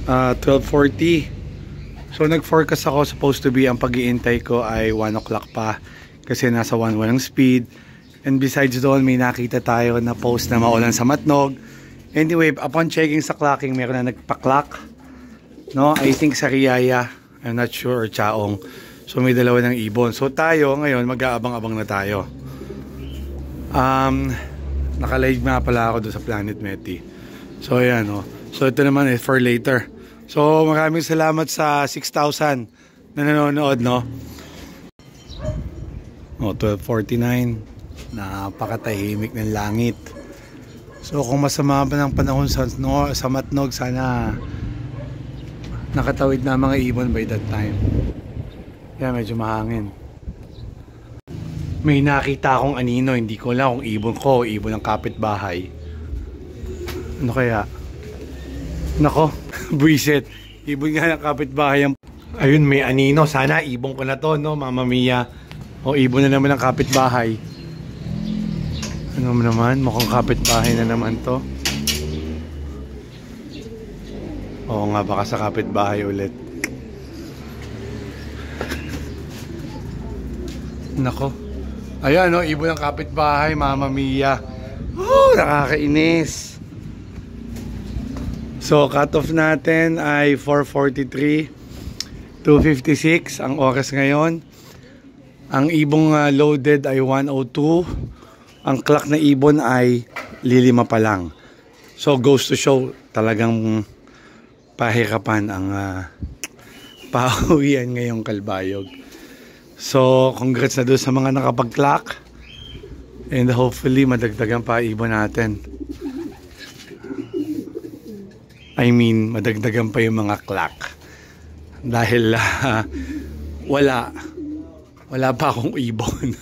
12:40. So nag-forecast ako, supposed to be ang pag-iintay ko ay 1 o'clock pa kasi nasa 1 walang speed. And besides doon, may nakita tayo na post na maulan sa Matnog. Anyway, upon checking sa clocking, meron na nagpa-clock. No, I think sa Riyaya, I'm not sure, or Chaong. So may dalawa ng ibon. So tayo ngayon mag-aabang-abang na tayo. Naka-live nga pala ako doon sa Planet Meti. So ayan, oh. So ito naman is for later. So maraming salamat sa 6,000 na nanonood, no? Oh, 12:49. Napakatahimik ng langit. So kung masama pa ng panahon sa Matnog, sana nakatawid na mga ibon by that time. Kaya medyo mahangin. May nakita akong anino, hindi ko lang kung ibon ko o ibon ng kapitbahay. Ano kaya? Nako, buisit. Ibon nga ng kapitbahay. Ayun, may anino. Sana ibon ko na to, no? Mama Mia. O ibon na naman ng kapitbahay. Ano naman? Mukhang kapitbahay na naman to. Oo nga, baka sa kapitbahay ulit. Nako. Ayan, no? Ibon ng kapitbahay. Mama Mia. Oh, nakakainis. So, cut-off natin ay 4:43, 2:56 ang oras ngayon. Ang ibong loaded ay 1:02. Ang clock na ibon ay lilima pa lang. So, goes to show, talagang pahirapan ang pauwian ngayong Kalbayog. So, congrats na doon sa mga nakapag-clock. And hopefully, madagdagan pa ibon natin. I mean, madagdagan pa yung mga clock. Dahil wala pa akong ibon.